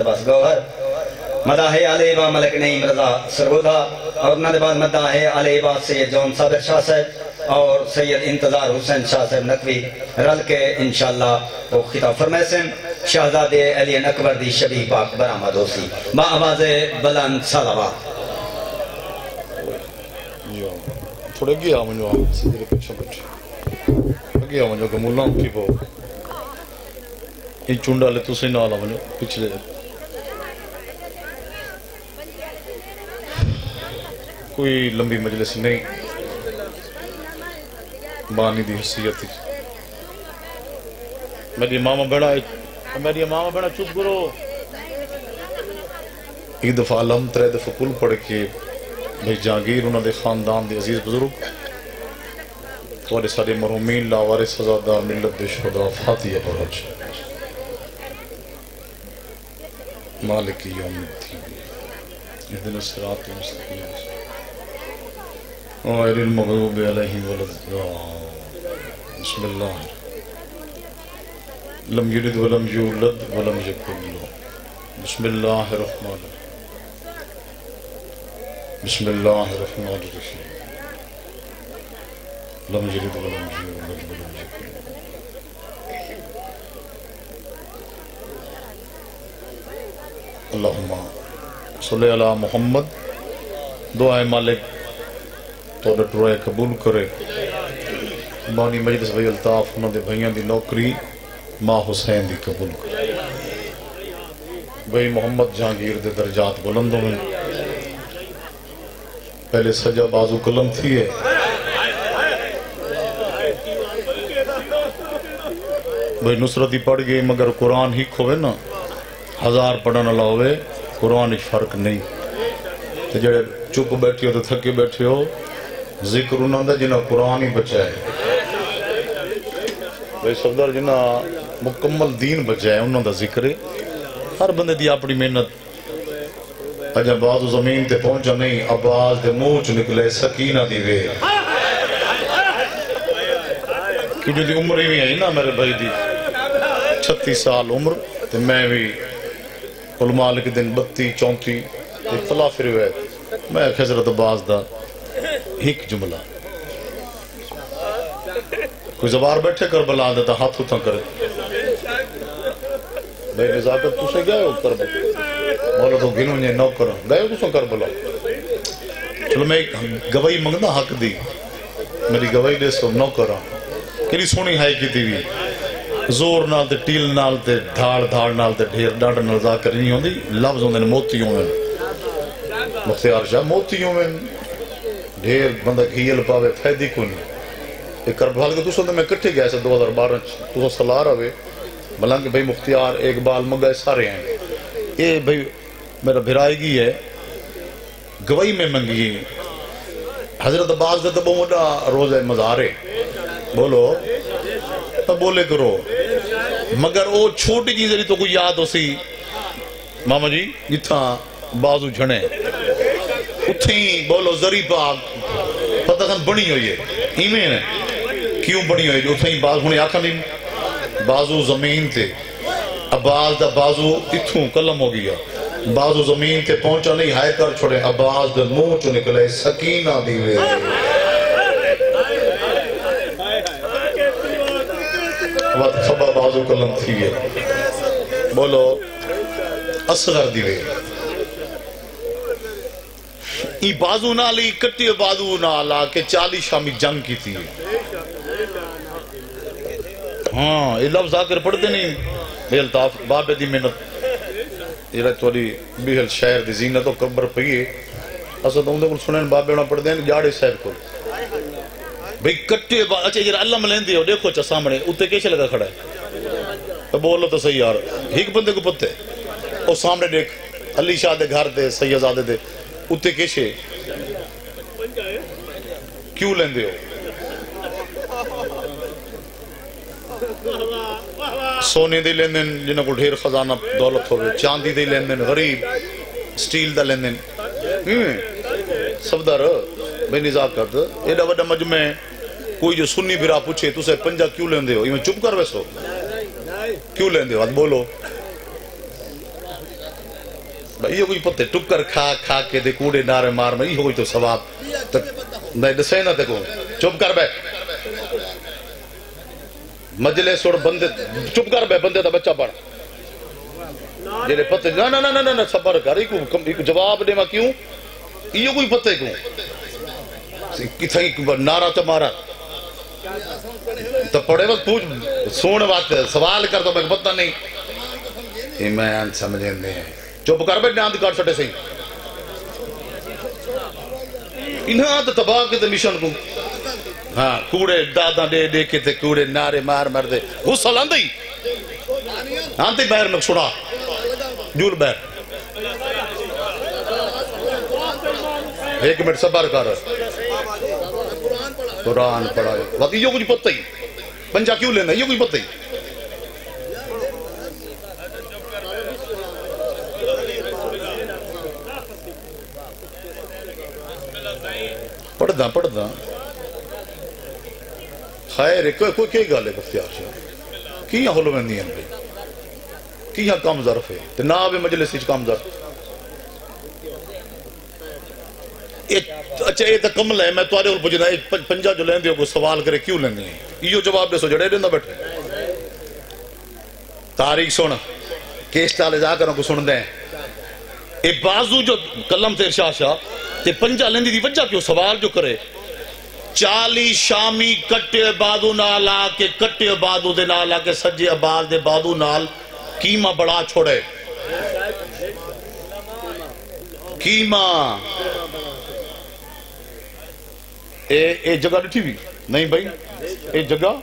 بس گوہر مداح علیہ ملک نعیم رضا سرگودا اور انہوں نے بعد مداح علیہ سید جون صابر شاہ صاحب اور سید انتظار حسین شاہ صاحب نقوی رل کے انشاءاللہ وہ خطاب فرمائے سے شہزادے علی اکبر دی شبیہ پاک برآمد ہوسی با آواز بلند صلوات تھوڑے گیا منجو آم سیدھے پچھا پچھا گیا منجو کہ مولا کی پو یہ چونڈا لے تو سے نالا منجو پچھلے کوئی لمبی مجلس نہیں بانی دی حیثیت تھی میری ماما بڑا چپ کرو ایک دفعہ علم ترے دفعہ کل پڑھ کے بھئی جہانگیر انہوں دے خاندان دے عزیز بزرگ توڑے سارے مرحومین لاوارث سزادہ ملت دے شہداء فاتحہ پڑھج مالک یوم الدین اهدنا الصراط المستقیم غیر المغضوب علیہم ولا الضالین بسم اللہ لم یلد ولم یولد ولم یکن له بسم اللہ الرحمن الرحیم بسم اللہ الرحمن الرحیم لم یلد ولم یولد ولم یکن اللہم صلی علی محمد دعائے مالک تو ڈٹرائے قبول کرے بانی مجلس بھائی الطاف انہوں دے بھائیاں دی نوکری ماں حسین دی قبول کرے بھائی محمد جہانگیر دے درجات بلندوں میں پہلے سجا بازو قلم تھی ہے بھائی نصرتی پڑھ گئے مگر قرآن ہی کھوئے نا ہزار پڑھنا لاؤے قرآن ہی فرق نہیں تو جڑے چپ بیٹھے ہو تو تھکے بیٹھے ہو ذکر انہوں دا جنہ قرآن ہی بچائے بھائی صفدر جنہ مکمل دین بچائے انہوں دا ذکر ہے ہر بندے دی اپنی محنت اجا بعض زمین تے پہنچا نہیں عباس دے موچ نکلے سکینہ دی وے کیونکہ دی عمر ہی ہے نا میرے بھائی دی 36 سال عمر تے میں بھی علماء کے دن 32 34 اختلاف روایت میں حضرت عباس دا ایک جملہ کوئی زبار بیٹھے کربلا دیتا ہاتھ اتھا کرے بھائی نزاکت تو سے گئے ہو کربلا مولا تو گنوں نے نو کرا گئے ہو تو سے کربلا چلو میں گواہی منگنا حق دی میری گواہی دے سو نو کرا کلی سونی ہائی کی تھی زور نال تے ٹیل نال تے دھاڑ نال تے ڈھیر ڈاڑ نال ذاکر نہیں ہوندی لفظ ہوندے نے موتیوں میں مختیار شاہ موتیوں میں ڈھیر بندہ گھیل پاوے فیدی کو نہیں ایک کربال کے دوسرے میں کٹھے گیا سے 2012 تو صلاح رہے بلانکہ بھئی مختیار اقبال مگئے سارے ہیں یہ بھئی میرا بھرائیگی ہے گواہی میں منگی حضرت عباس کا تبو مڈا روزہ مزارے بولو تب بولے کرو مگر وہ چھوٹی چیزیں تو کوئی یاد ہو سی ماما جی جتھا بازو جھنے اتھیں بولو زری پاک پتہ کن بنی ہوئی ہے ایمین ہے کیوں بنی ہوئی ہے اتھیں باز ہونے آکھا نہیں بازو زمین تے عباس دا بازو اتھوں کلم ہو گیا بازو زمین تے پہنچا نہیں ہائے کر چھوڑے عباس دا منہ چو نکلے سکینہ دیوے وقت خبا بازو کلم تھی ہے بولو اصغر دیوے ای بازو نہ لی کٹی بازو نہ لا کہ 40 شامی جنگ کی تھی ہاں یہ لفظ آکر پڑھتے نہیں بے الطاف بابے دی محنت یہ رہے توڑی بیہل شہر دی زینت و کبر پہیے اصلا تو اندھے کل سنین بابے انہا پڑھ دیں جاڑے صاحب کو بھئی کٹے اچھا یہ اللہ ملین دیو دیکھو اچھا سامنے اتنے کیسے لگا کھڑا ہے تو بولو تو صحیح یار ایک بندے کو پتے اور سامنے دیکھ علی شاہ دے گھر دے سیدزادے دے اتنے کیسے کیوں لین دیو سونے دے لین دین جنہاں کو ڈھیر خزانہ دولت ہوئے چاندی دے لین دین غریب سٹیل دا لین دین سب دار بے نزاکت ایڈا وڈا مجمع کوئی جو سنی بھرا پوچھے تو سے پنجا کیوں لین دے ہو یہ چپ کر ویسو کیوں لین دے ہو بولو بھئی یہ کوئی پتے ٹکر کھا کھا کے دے کوڑے نارے مار میں یہ ہوئی تو ثواب نہیں دسے نہ دیکھو چپ کر بے مجلے سوڑ بندے چپ کر بے بندے دا بچہ پڑھ جیلے پتے نا نا نا نا نا صبر کر ایک جواب دے میں کیوں یہ کوئی پتے کیوں کتھائی نارا تو مارا تو پڑھے وقت پوچھ سونے بات سوال کر تو میں پتہ نہیں ایمان سمجھیں دے چپ کر بیٹھ نیاند کر سٹے سہی انہاں تو تباہ کے تے مشن کو ہاں کوڑے دادا دے دے کے تے کوڑے نارے مار مر دے غصہ لاندے ہی آنتے بیر میں سنا جول بیر ایک منٹ صبر کر قرآن پڑھا وقت یہ کچھ پتہ ہی پنجا کیوں لینا یہ کچھ پتہ ہی پڑھ دا خیر کوئی کئی گالے بختیار شاہ کیاں ہلو میں نہیں ہیں کیاں کام ظرف ہے تے نا بھی مجلس ہی کام ظرف اچھا یہ تا کمل ہے میں توارے اور پوچھنا ہے پنجا جو لین دیو کو سوال کرے کیوں لین دی ہیں یہ جواب دے سو جڑے دیندہ بیٹھے تاریخ سونا کیس ٹالے جا کروں کو سن دیں اے بازو جو کلم تیر شاہ تے پنجا لیندی دی وجہ کیوں سوال جو کرے 40 شامی کٹے بادو نال آکے کٹے بادو دے نال آکے سجے عباد دے بادو نال کیمہ بڑا چھوڑے کیمہ اے جگہ ڈٹھی بھی نہیں بھائی اے جگہ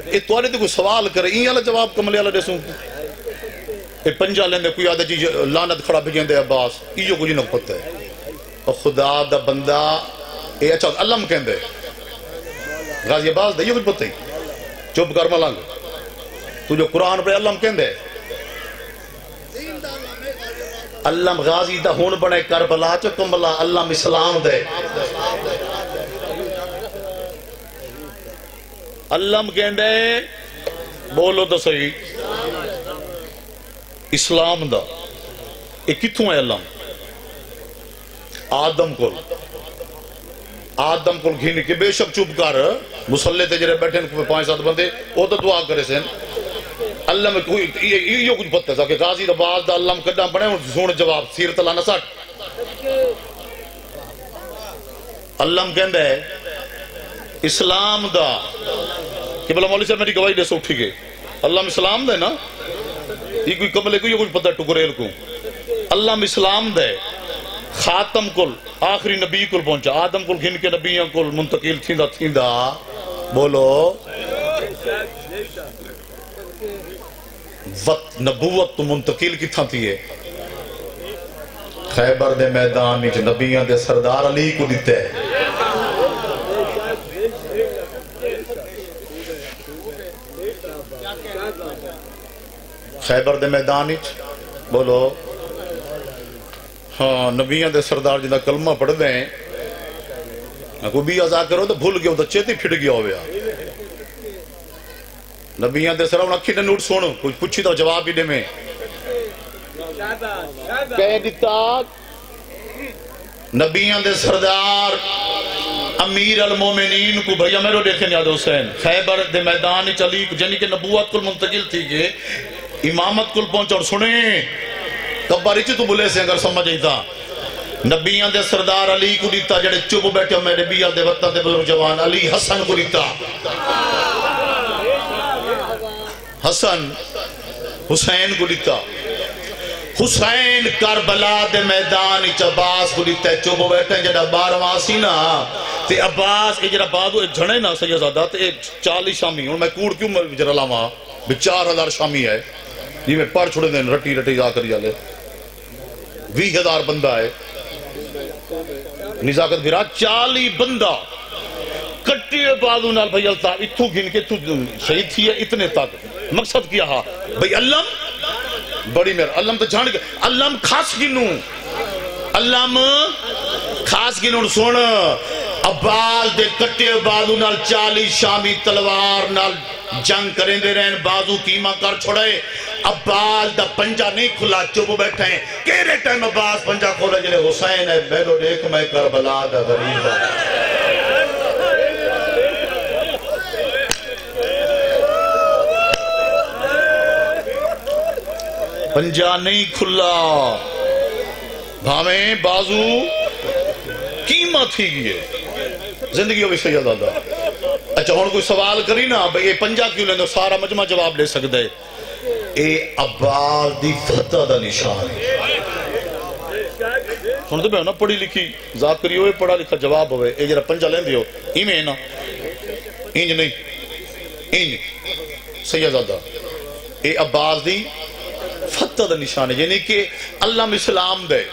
اے توارے تے کوئی سوال کرے این والا جواب کملے والا دے سوں اے پنجا لیندے کوئی آدھا جی لانت کھڑا بھیجیں دے عباس یہ کچھ نہ پتہ ہے اور خدا دا بندہ اے اچھا علم کہندے غازی عباس دا یہ کچھ پتہ ہی چوب کر ملانگ تو جو قرآن پر علم کہندے علم غازی دا ہون بنے کربلا چو کمبلا علم اسلام دے علم کہندے بولو تو صحیح اسلام دا ایک کتھوں ہے علم آدم کو گھینی کے بے شک چوب کر مسلح تے جرے بیٹھے 5-7 بندے وہ تو دعا کرے سین اللہ میں کوئی یہ کچھ پتہ تھا کہ غازی دا بعد دا اللہ کڈا بنے سون جواب سیرت اللہ نسٹ اللہ کہندہ ہے اسلام دا کہ بلا مولی صاحب میری گواہی دے سو اٹھی گئے اللہ اسلام دے نا یہ کوئی قبلے کو یہ کچھ پتہ ٹکریل کو اللہ اسلام دے خاتم کل آخری نبی کل پہنچا آدم کل گھن کے نبیوں کل منتقل تھیندا بولو نبوت تو منتقل کی تھا تھی ہے خیبر دے میدان میں نبیوں دے سردار علی کو دیتے ہیں خیبر دے میدان میں بولو ہاں نبیوں دے سردار جنہا کلمہ پڑھ دیں کوئی بھی ازا کرو تو بھول گیا تو چیتی پھٹ گیا ہویا نبیوں دے سردار اکھی نے نوٹ سونو کوئی پوچھی تو جواب ہی دے میں کہہ دیتا نبیوں دے سردار امیر المومنین کو بھئی میرو دیکھیں یاد حسین خیبر دے میدان چلی جنہی کے نبوت کل منتقل تھی کہ امامت کل پہنچا اور سنیں کب باری چی تو بلے سے اگر سمجھ ایتا نبیان دے سردار علی کو دیتا جڑے چوب بیٹھے میں نبیان دے وقتہ دے بزرگ جوان علی حسن کو دیتا حسن حسین کو دیتا حسین کربلا دے میدان عباس کو دیتا ہے چوب بیٹھے جڑا باروان سینا تے عباس جڑا بادو جھنے نا سیدزادہ تے 40 شامی ہوں میں کوڑ کیوں جڑا لاما 4000 شامی ہے یہ میں پڑھ چھوڑے دیں رٹی رٹی جا کر جالے 20,000 بندہ ہے نزاکت بھیرا 40 بندہ کٹی بادو نال بھئی اللہ اتھو گھن کے شہید تھی ہے اتنے تک مقصد کیا ہا بھئی اللہ بڑی میرا اللہ تو جھانڈ گئے اللہ خاص گنوں اللہ خاص گنوں سونا عباس دے کٹے بادو نال 40 شامی تلوار نال جنگ کریں دے رہن بازو کیما کر چھوڑے عباس دا پنجا نہیں کھلا چپ بیٹھے ہیں کیرے ٹائم عباس پنجا کھولا جنہیں حسین ہے میرو دیکھ میں کربلا دا غریب دا پنجا نہیں کھلا بھاویں بازو کیما تھی گئے زندگی ہوئی سید آدھا اچھا ہون کوئی سوال کری نا بھئی یہ پنجا کیوں لیندو سارا مجمع جواب لے سکتا ہے اے عباس دی فتح دا نشان ہے سنتے پہ نا پڑھی لکھی ذات کری ہوئے پڑھا لکھا جواب ہوئے اے جرہ پنجا لیندی ہو ایمیں نا اینج نہیں اینج سید آدھا اے عباس دی فتح دا نشان ہے یعنی کہ اللہ اسلام دے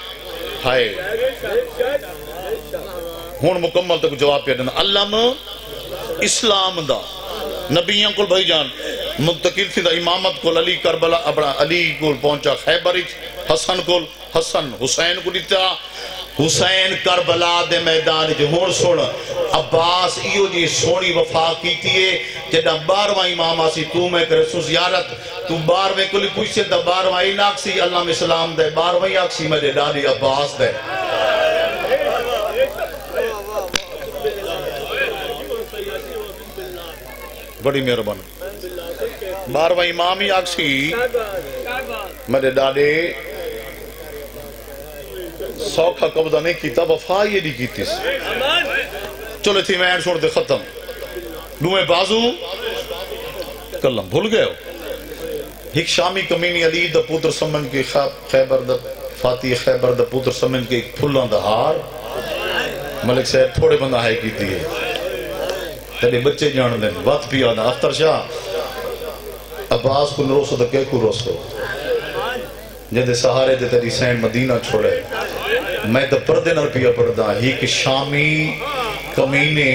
ہائے ہون مکمل تک جواب پہ دینا اللہ اسلام دا نبیان کو بھائی جان منتقل تھی دا امامت کو علی کربلا اپنا علی کو پہنچا خیبرچ حسن کو حسن حسین کو دیتا حسین کربلا دے میدان جو ہون سن عباس ایو جی سونی وفا کیتی ہے جدہ 12واں امام آسی تو میں کرے سو زیارت تو 12ویں کلی پوچھتے دا 12واں ناکسی اللہ اسلام دے 12واں آکسی میں دے ڈالی عباس دے بڑی مہربان 12واں امام ہی آکسی میرے ڈاڈے سوکھا قبضہ نہیں کیتا وفا یہ نہیں کیتی چلے تھی میں چھوڑ دے ختم دوئے بازو کلم بھول گئے ہو ایک شامی کمینی علی دا پوتر سمن کے خیبر دا فاتح خیبر دا پوتر سمن کے ایک پھلان دا ہار ملک صاحب تھوڑے بندہ ہے کیتی ہے تیرے بچے جان دیں وقت بھی آنا اختر شاہ عباس کو نروسو دا کیا کو روسو جدے سہارے دے تیری سین مدینہ چھوڑے میں دا پردے نر پیا پردہ ہی کہ شامی کمینے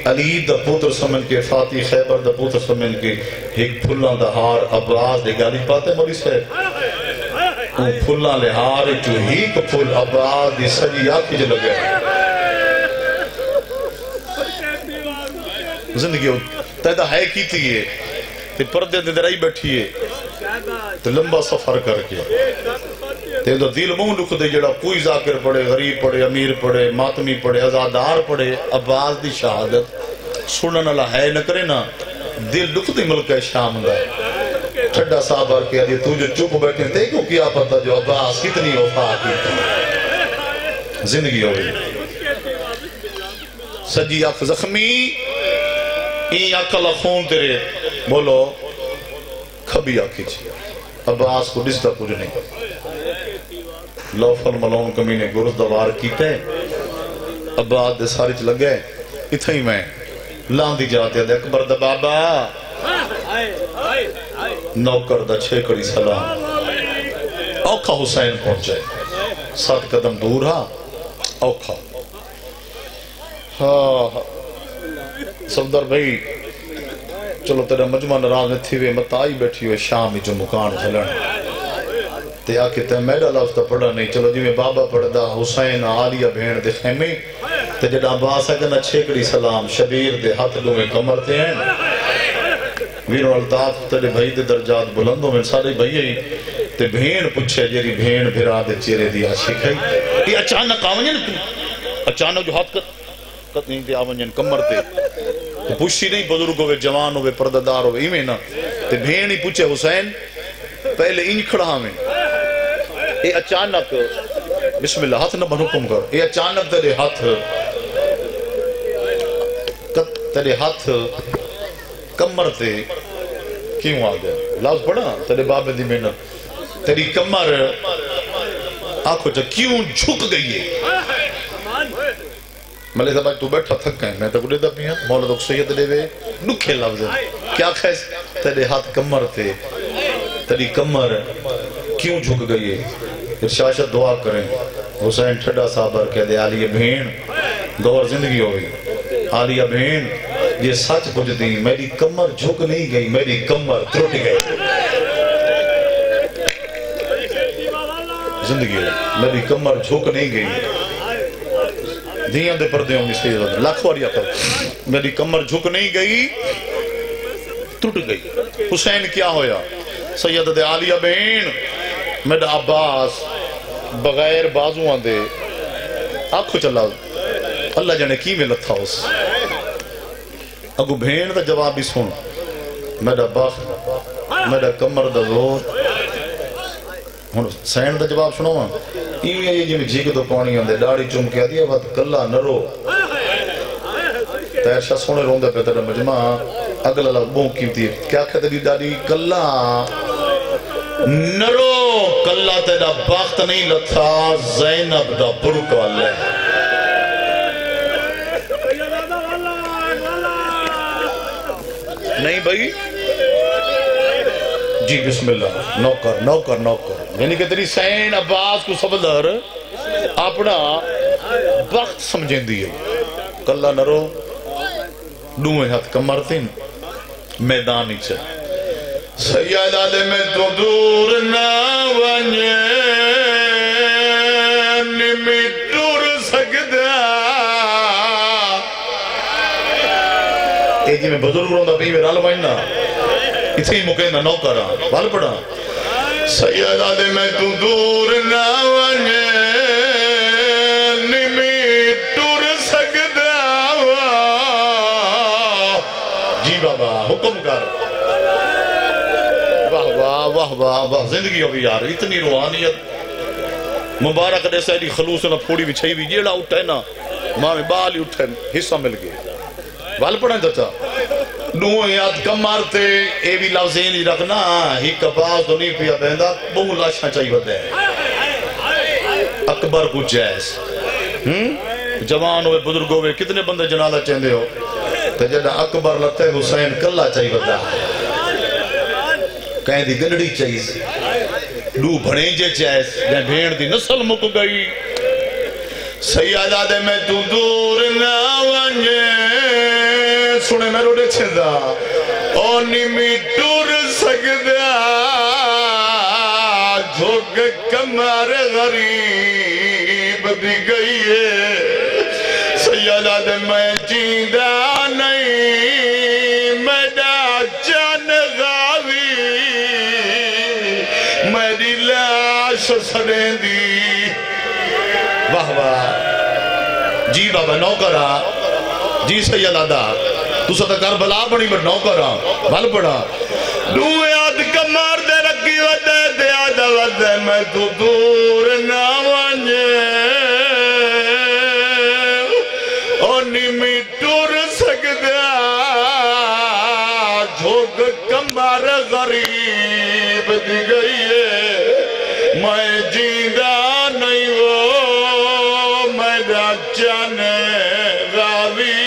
علی دا پوتر سمن کے فاتح خیبر دا پوتر سمن کے ایک پھلان دا ہار عباس دے گالی پاتے مولی سے ان پھلان لے ہار جو ہی کو پھل عباس دی سجی آکھی جو لگے زندگی ہو تیدہ ہے کی تھی یہ تے پردے دے درائی بیٹھی ہے تے لمبا سفر کر کے تیدہ دل مون رکھ دے جڑا کوئی ذاکر پڑے غریب پڑے امیر پڑے ماتمی پڑے ازادار پڑے عباس دی شہادت سنن اللہ ہے نہ کرے نا دل رکھ دے ملک شام دا ٹھڈا صاحبار کیا دیا تو جو چپ بیٹھے تے کو کیا پتا جو عباس کتنی وفا کی زندگی ہوئی سجی آنکھ زخمی این آنکھ خون تیرے بولو کھبی آنکھی چھی عباس کو ڈستا کچھ نہیں لوفل ملون کمینے گرز دوار کیتے عباس دے ساری چ لگے اتھا ہی میں لان دی جاتے دے اکبر دا بابا نوکر دا چھیکڑی سلام اوکھا حسین پہنچے 7 قدم دور ہاں اوکھا صفدر بھئی چلو تیرا مجمع نراز میں تھی وے متائی بیٹھی ہوئے شام جو مکان جھلن تے آکے تے میڈا لفظ تا پڑھا نہیں چلو جی میں بابا پڑھ دا حسین عالیہ بھین دے خیمے تے جڑا عباس ہے جنا چھیکڑی سلام شبیر دے ہاتھ دو میں کمر تے ہیں ویرو الطاف تیرے بھائی دے درجات بلندوں میں سارے بھائی تے بھین پچھے جیری بھین بھرا دے چیرے دیا شکھائی یہ اچانک آونجن اچانک جو ہاتھ کت نہیں تے آونجن کمر تے پوچھی نہیں بزرگ ہوئے جوان ہوئے پرددار ہوئے ایمیں نا تے بھین ہی پوچھے حسین پہلے انج کھڑا ہمیں اے اچانک بسم اللہ ہاتھ نہ بنحکم کر اے اچانک تیرے ہاتھ کمر تے کیوں آ گیا لفظ پڑھا تیرے بابے دی محنت تیری کمر آنکھو چا کیوں جھک گئی ہے ملے صاحب تو بیٹھا تھک گئے میں تو گڑے دا پیا مولا دکھ سید دے وے نکھے لفظ کیا خیس تیرے ہاتھ کمر تے تیری کمر کیوں جھک گئی ہے ارشاشت دعا کریں حسین ٹھڈا صابر کہہ دے عالیہ بھین دور زندگی ہوئی عالیہ بھین یہ سچ پوچھ دی میری کمر جھک نہیں گئی میری کمر ترٹ گئی زندگی ہوئی میری کمر جھک نہیں گئی دیاں دے پردے ہوں گی سید لاکھ واری آتا میری کمر جھک نہیں گئی ٹوٹ گئی حسین کیا ہویا سیدت عالیہ بین میڈا عباس بغیر بازوان دے آنکھو چلا اللہ جانے کی میں لتھا اس اگو بھین دا جواب بھی سن میڈا باخ میڈا کمر دا زور حسین دا جواب سنو ماں یہ جی میں جھیک تو پانی ہوندے ڈاڑی چوم کیا دیا بات کلہ نرو تیر شاہ سونے روندے پہ تیرا مجمع اگل اللہ بوں کیمتی ہے کیا کہتے دی ڈاڑی کلہ نرو کلہ تیرا باخت نہیں لتھا زینب دا پڑک والے نہیں بھائی جی بسم اللہ نوکر نوکر نوکر یعنی کہ تیری سین عباس کو سبدر اپنا وقت سمجھیں دیئے کلہ نرو ڈوئے ہاتھ کمر تین میدانی چھے سیدہ دے میں تو دور نہ ونجے نمی ٹور سکتا ایجی میں بزرگ رہوں پی میں رال بائننا اتھے ہی مکینہ نوکرہ بال پڑا سیدہ دے میں تو دور نہ ونجے نمی ٹور سکتا جی بابا حکم کر واہ واہ واہ زندگی ہوگی یار اتنی روحانیت مبارک دے سیدی خلوص نہ پھوڑی بھی چھئی بھی جیڑا اٹھے نا ماں میں بال ہی اٹھے حصہ مل گئے وال پڑھیں چچا نوہ یاد کم مارتے اے بھی لفظیں نہیں رکھنا ہی کباز تو نہیں پیا بہندہ بہو لاشاں چاہیے بدے اکبر کو جیس جوان ہوئے بزرگ ہوئے کتنے بندے جنازہ چاہندے ہو تو جدہ اکبر لتے حسین کلہ چاہیے بدے کہیں دی گنڈی چاہیے لو بھڑیں جے چاہیے جہاں بھیڑ دی نسل مک گئی سیادہ دے میں تو دور نہ ونجے سنے میں روڑے چھندا اونی میں ٹور سکدا جھوک کمار غریب دی گئی ہے سیادہ دے میں جیندہ نہیں میڈا جان غاوی میری لاش سڑیں دی واہ واہ جی بابا نوکرہ جی سیدہ دا تو ستا کربلا بڑی بڑھ نوکرہ بھل پڑا دوئے آدھ کمار دے رکھی ودے دے آدھا ودے میں تو دور نہ ونجے اونی میں ٹور سکدا جھوک کمار غریب دی گئی ہے میں جیندہ نہیں وہ میرا جانے غاوی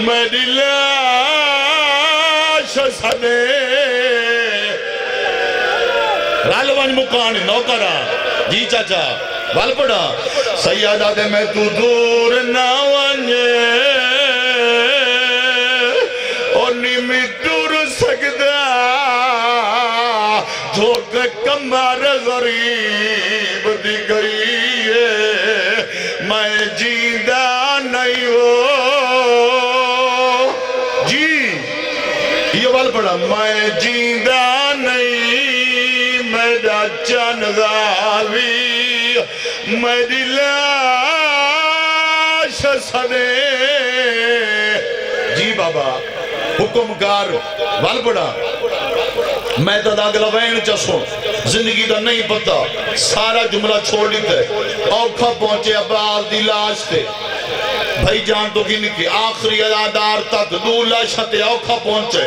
میری لاش سنے رالوان مکانی نوکرہ جی چاچا بال پڑا سیادہ دے میں تو دور نہ ونجے اونی میں ٹور سکدا جھوک کمار غریب دی گئی ہے میں جیندہ نہیں ہو جی یہ بال پڑا میں جیندہ نہیں میرا جان غاوی میری لاش سنے جی بابا حکم کار بال پڑا میں تو داگلہ وین چسوں زندگی دا نہیں پتا سارا جملہ چھوڑ لیتے اوکھا پہنچے عباس دی لاش تے بھائی جان تو گن کی آخری ادادار تک دولا شتے اوکھا پہنچے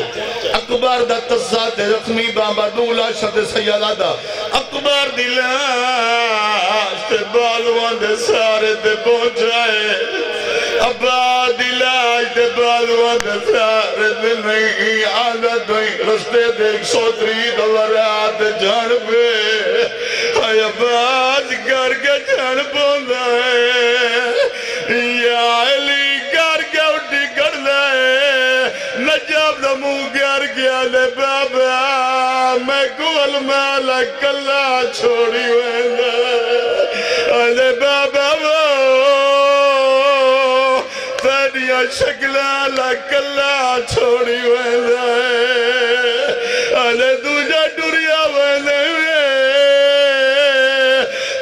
اکبر دا تزاد رخمی بابا دولا شتے سیدہ دا اکبر دی لاش تے بالوان دے سارے تے پہنچائے ابا دی لاش تے بالوان دے سارے تے نہیں آدھا دوئی رستے دے 130 دورات جان پہ ہائی عباس کر کے جان پوندا ہے یا علی کر کے اٹھی کر لائے نجاب دمو کر گیا لے بابا میں کول مالا کلا چھوڑی ویندہ لے بابا وہ تیریا شکلہ لا کلا چھوڑی ویندہ لے دوجہ ڈوریا وینے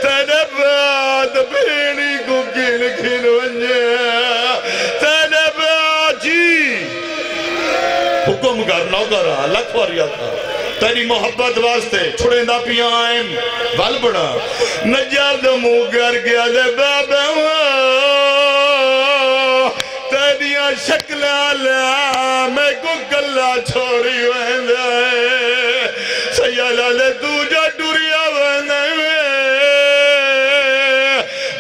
تیرے بعد بھیڑی کو گن گن ونجے تیرے بعد جی حکم کرنا کرا لکھ وریا تھا تیری محبت واسطے چھوڑیں دا پیا آئیں ول بڑا نجار دمو گر گیا دے بابا تیریاں شکلہ لیا میں کو گلہ چھوڑی ویندے سیالہ لے دوجہ ڈوریا ویندے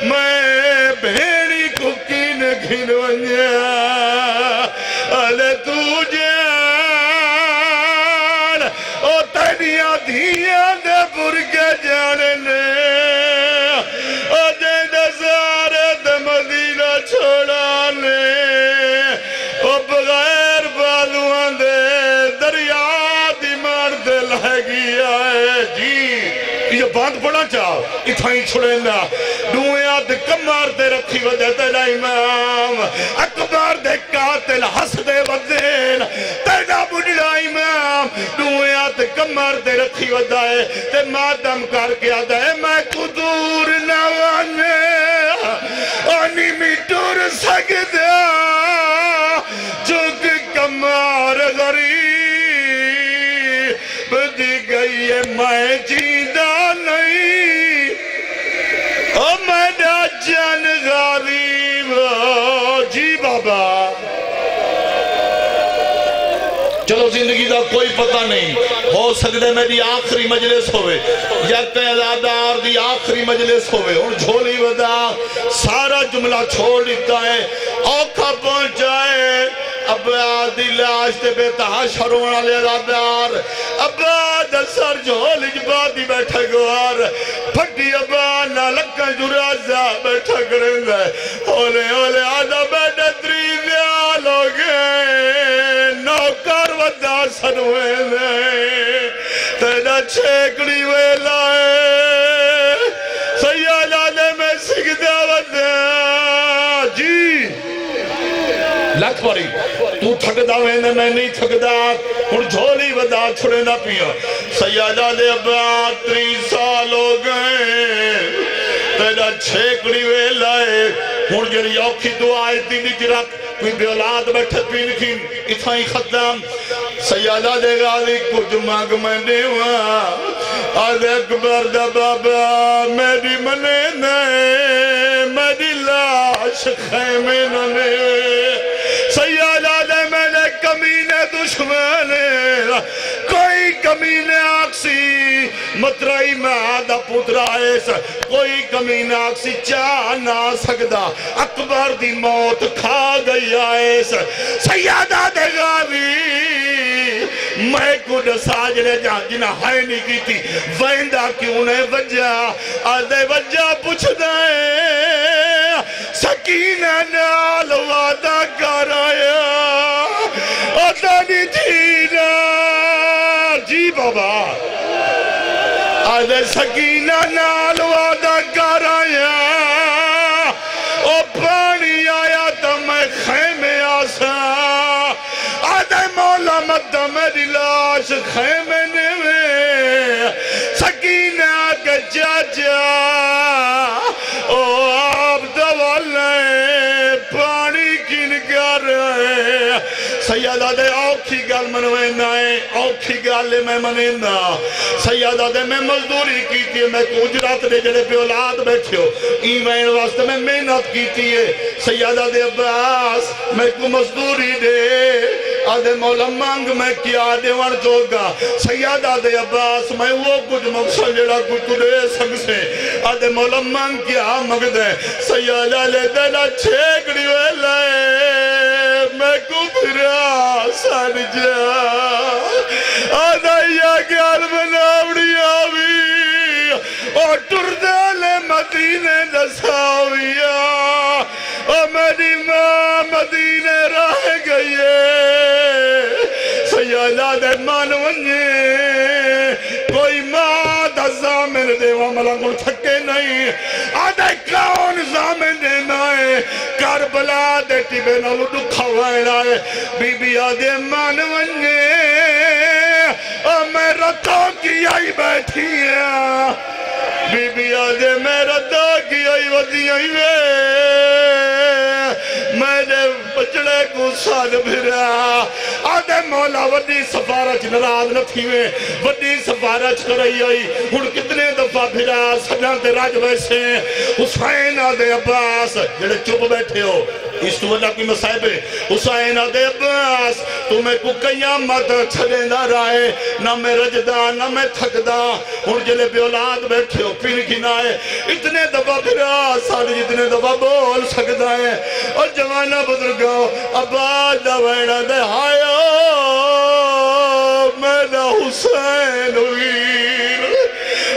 میں بھیڑی کو کین گھن ونجے لے دوجہ دھیاں دے برگے جاننے دے نظارے دے مدینہ چھوڑانے بغیر بالوان دے دریا دی مار دے لہگی آئے جی یہ بات پڑھا چاہو اتھائیں چھوڑینا دویاں دے کمار دے رکھی ودے تینا امام اکبر دے قاتل حس دے ودین تینا بڑھا امام دویاں دے کمار دے رکھی ودائے تے مادم کر کے آدھائے میں کو دور نوانے آنی میں دور سکتا جو کہ کمار غریب دی گئی ہے میں جیدہ نہیں اور میرا جان غریب جی بابا چلو زندگی دا کوئی پتہ نہیں ہو سکتے میری آخری مجلس ہوئے یا قیدادار دی آخری مجلس ہوئے ان جھولی ودا سارا جملہ چھوڑ دیتا ہے اوکھا پہنچائے اباد لاش تے بے تحاشر ہونا لے دادار اباد سر جھول اجبادی بیٹھا گوار پھٹی اباد نالکہ جرازہ بیٹھا کریں گے اولے اولے آدھا بیٹھا دریدیا لوگے نوکر ودا سر ہوئے دے تینا چھیکڑی ہوئے لائے سیالہ میں سکھدہ ودا جی لکھ پاری تو تھکدا ویندے میں نہیں تھکدا ہن جھولی ودا چھڑے نہ پیا سیادہ دے اباد 30 سال ہو گئے تیرا چھیکڑی وے لائے ہن جڑی اوکھی دعا دی نہیں رکھ کوئی بے اولاد بیٹھے پی لکھیں اتھائی ختم سیادہ دے غالی کچھ مانگ میں دیوا آدھ اکبر دا بابا میری منے نئے میری لاش خیمے ننے سیادہ دے میں نے کمینے دشمنے کوئی کمینے آکسی مترائی میں آدھا پترا ایسا کوئی کمینے آکسی چاہ نہ سکدا اکبر دی موت کھا گئی ایسا سیادہ دے غالی میں کو ساجرے جہاں جنہ ہائے نہیں کی تھی ویندہ کیوں نے وجہ آدھے وجہ پوچھ دائیں سکینہ نال وعدہ کر آیا آدھا نہیں تھی نا جی بابا آدھے سکینہ نال وعدہ کر آیا او پانی آیا تو میں خیمے آسا آدھے مولا مدہ میری لاش خیمے نوے سکینہ کے چاچا او آپ دوالے پانی کن کر رہے سیادہ دے اوکھی گال منوے نائے اوکھی گال میں منینا سیادہ دے میں مزدوری کی تھی میں کجرات دے جڑے پہ اولاد بیٹھے ہو ایمین واسطے میں محنت کی تھی سیادہ دے عباس میں کو مزدوری دے آدھے مولا مانگ میں کیا دے ون جوگا سیادہ دے عباس میں وہ کچھ مقصد جڑا کچھ دے سنگ سے آدھے مولا مانگ کیا مگ دے سیادہ لے دینا چھیکڑی ہوئے لائے میں کو پھرا سان جا آدھا یا گیال بناوڑی آوی اور ٹردالے مدینے دساویا اور میری ماں مدینے رہ گئی سیادہ دے مانونجے کوئی ماں دا زامن دے واملنگل تھکے نہیں آدھے کون زامن دے نائے کربلا دے ٹیبے نالو دکھا وائے رائے بی بی آدھے مانونجے اور میں میرا تو کی آئی بیٹھی ہے بی بی آدھے میرا تو کی آئی ودی آئی میں نے بچڑے کو ساتھ بھرا آدھے مولا وڈی سفارچ نراز نہ تھی میں وڈی سفارچ کرائی آئی ہن کتنے دفعہ بھرا سجان تے راج ویسے حسین آدھے عباس جڑے چپ بیٹھے ہو اس تو اللہ کی مصائب ہے حسین آدھے عباس تمہیں کو قیامت چھڑے نہ رائے نہ میں رجدہ نہ میں تھکدہ ہن جلے بے اولاد بیٹھے ہو پھر کی نہ ہے اتنے دفعہ بھرا سارے جتنے دفعہ بول سکتا ہے اور جوانہ بزرگاں عباس دا ویڑا دے ہائیو میرا حسین ویر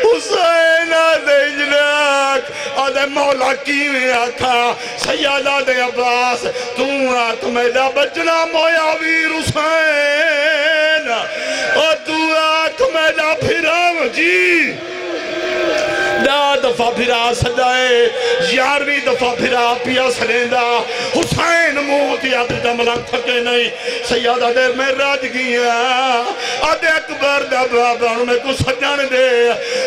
حسین آدھے اجلاک آدھے مولا کیویں آکھا سیاد آدھے عباس تو آکھ میرا بچنا مویا ویر حسین اور تو آکھ میرا پھراو جی دا دفعہ پھرا سجائے یارویں دفعہ پھرا پیا سلیندہ حسین موتی آدھے ملک تھکے نہیں سیادہ دیر میں راج گیا آدھے اکبر دا بابا میں کو سجان دے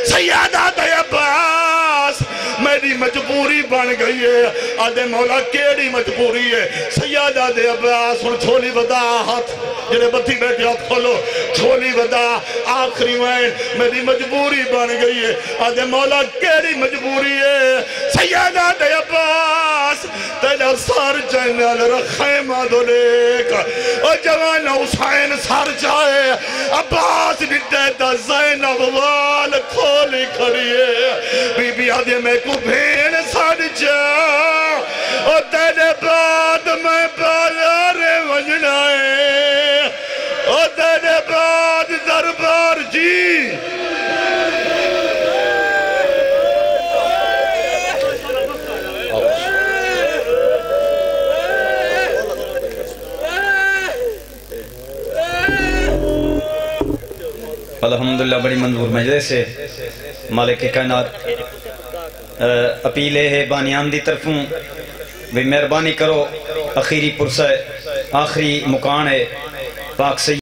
سیادہ دے عباس میری مجبوری بن گئی ہے آدھے مولا کیڑی مجبوری ہے سیادہ دے عباس ہن چھولی ودا ہاتھ جنہیں بتی بیٹھے ہاتھ کھولو چھولی ودا آخری وین میری مجبوری بن گئی ہے آدھے مولا کیڑی مجبوری ہے سیادہ دے عباس تیجا سار جنال رخیمہ دولے کا اور جوان حسین سار جائے عباس نٹیتا زینب وال کھولی کھڑی ہے بی بی آدھے میں کو بھین ساڑ جا اور تیرے بعد میں بازار وجنائے اور تیرے بعد دربار جی الحمدللہ بڑی منظور مجلس سے مالک کائنات اپیلے ہے بانیان دی طرفوں بھی مہربانی کرو اخیری پرسہ آخری مکان ہے پاک سید